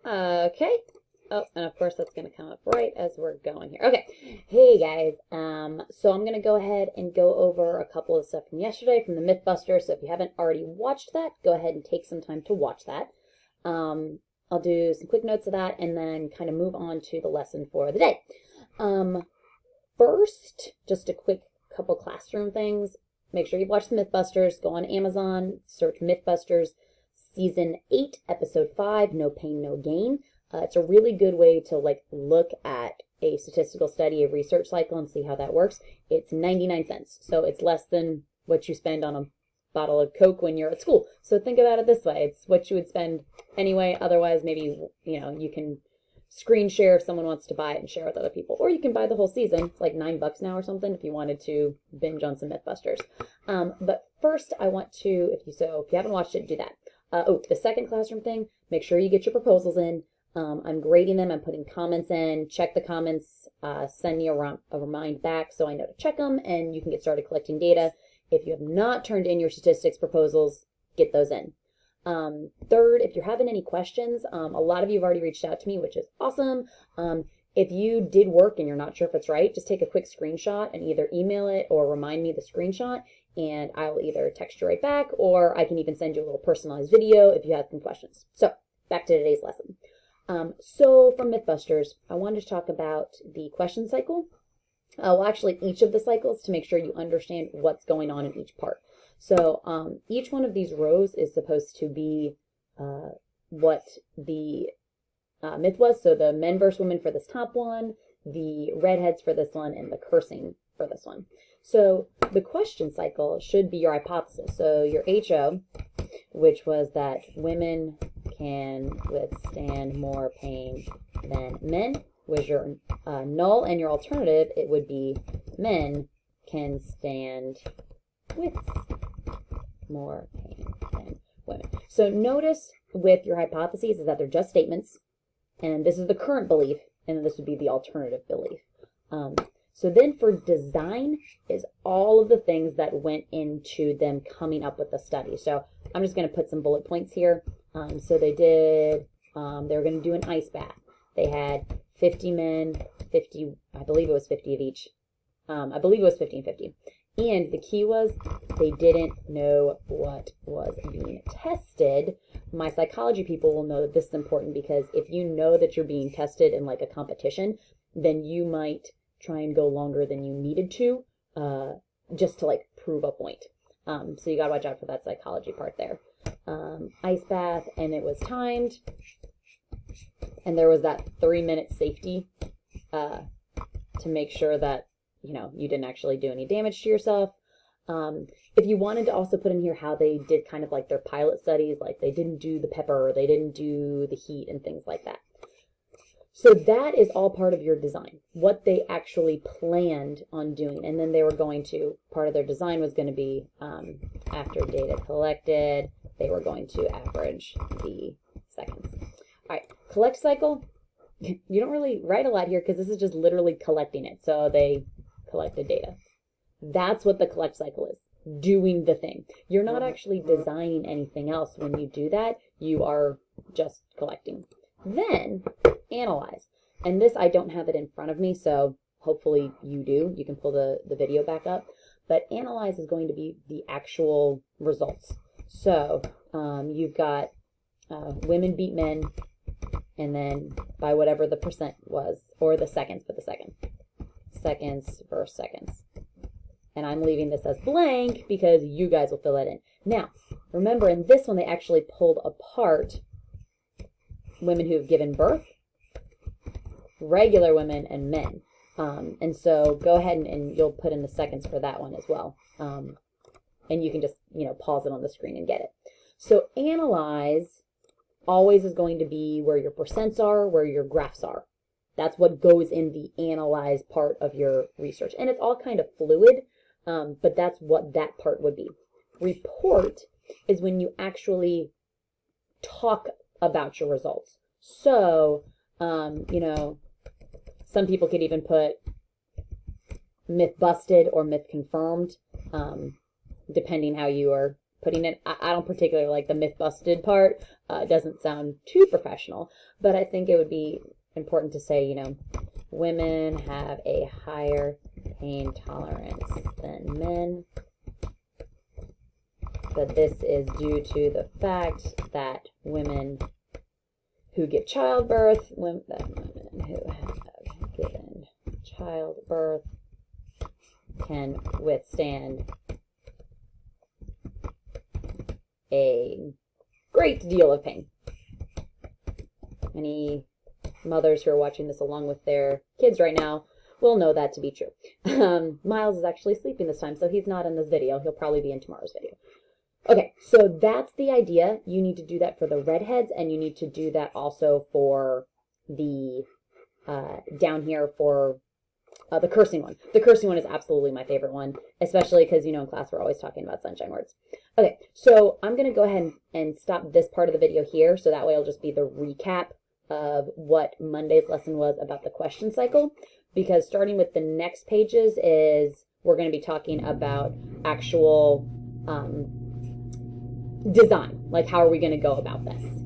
Okay. Oh, and of course that's going to come up right as we're going here. Okay. Hey guys. So I'm going to go ahead and go over a couple of stuff from yesterday from the Mythbusters. So if you haven't already watched that, go ahead and take some time to watch that. I'll do some quick notes of that and then kind of move on to the lesson for the day. First, just a quick couple classroom things. Make sure you've watched the Mythbusters. Go on Amazon, search Mythbusters Season 8, Episode 5, No Pain, No Gain. It's a really good way to look at a statistical study, a research cycle, and see how that works. It's 99 cents, so it's less than what you spend on a bottle of Coke when you're at school. So think about it this way. It's what you would spend anyway. Otherwise, maybe, you can screen share if someone wants to buy it and share with other people. Or you can buy the whole season. It's like $9 now or something if you wanted to binge on some Mythbusters. But first, I want to, if you haven't watched it, do that. The second classroom thing, make sure you get your proposals in. I'm grading them. I'm putting comments in. Check the comments. Send me a remind back so I know to check them, and you can get started collecting data. If you have not turned in your statistics proposals, get those in. Third, if you're having any questions, a lot of you have already reached out to me, which is awesome. If you did work and you're not sure if it's right, just take a quick screenshot and either email it or remind me the screenshot, and I will either text you right back, or I can even send you a little personalized video if you have some questions. So back to today's lesson. So from Mythbusters, I wanted to talk about the question cycle. Well, actually, each of the cycles to make sure you understand what's going on in each part. So each one of these rows is supposed to be what the myth was. So the men versus women for this top one, the redheads for this one, and the cursing for this one. So the question cycle should be your hypothesis. So your HO, which was that women can withstand more pain than men, was your null, and your alternative, it would be men can stand with more pain than women. So notice with your hypotheses is that they're just statements, and this is the current belief, and this would be the alternative belief. So then for design is all of the things that went into them coming up with the study. So I'm just going to put some bullet points here. So they were going to do an ice bath. They had 50 men, 50, I believe it was 50 of each. I believe it was 50 and 50. And the key was they didn't know what was being tested. My psychology people will know that this is important, because if you know that you're being tested in like a competition, then you might try and go longer than you needed to, just to like prove a point. So you gotta watch out for that psychology part there. Ice bath, and it was timed. And there was that 3-minute safety to make sure that you didn't actually do any damage to yourself. If you wanted to also put in here how they did kind of like their pilot studies, like they didn't do the pepper, they didn't do the heat and things like that. So that is all part of your design, what they actually planned on doing. And then they were going to, part of their design was going to be after data collected, they were going to average the seconds. All right, collect cycle. You don't really write a lot here because this is just literally collecting it. So they collected data. That's what the collect cycle is, doing the thing. You're not actually designing anything else when you do that. You are just collecting. Then analyze. And this, I don't have it in front of me, so hopefully you do. You can pull the video back up. But analyze is going to be the actual results. So you've got women beat men, and then by whatever the percent was, or the seconds, put the second. Seconds versus seconds. And I'm leaving this as blank because you guys will fill that in. Now, remember in this one, they actually pulled apart women who have given birth, regular women, and men. And so go ahead and you'll put in the seconds for that one as well. And you can just, pause it on the screen and get it. So analyze always is going to be where your percents are, where your graphs are. That's what goes in the analyze part of your research. And it's all kind of fluid, but that's what that part would be. Report is when you actually talk about your results. So, some people could even put myth busted or myth confirmed, depending how you are, putting it, I don't particularly like the myth busted part. It doesn't sound too professional, but I think it would be important to say, you know, women have a higher pain tolerance than men, but this is due to the fact that women who give childbirth, women who have given childbirth can withstand a great deal of pain. Any mothers who are watching this along with their kids right now will know that to be true. Miles is actually sleeping this time, so he's not in this video. He'll probably be in tomorrow's video. Okay, so that's the idea. You need to do that for the redheads, and you need to do that also for the, down here for the cursing one. The cursing one is absolutely my favorite one, especially because, you know, in class we're always talking about sunshine words. Okay, so I'm going to go ahead and stop this part of the video here, so that way it'll just be the recap of what Monday's lesson was about the question cycle, because starting with the next pages is we're going to be talking about actual design, like how are we going to go about this.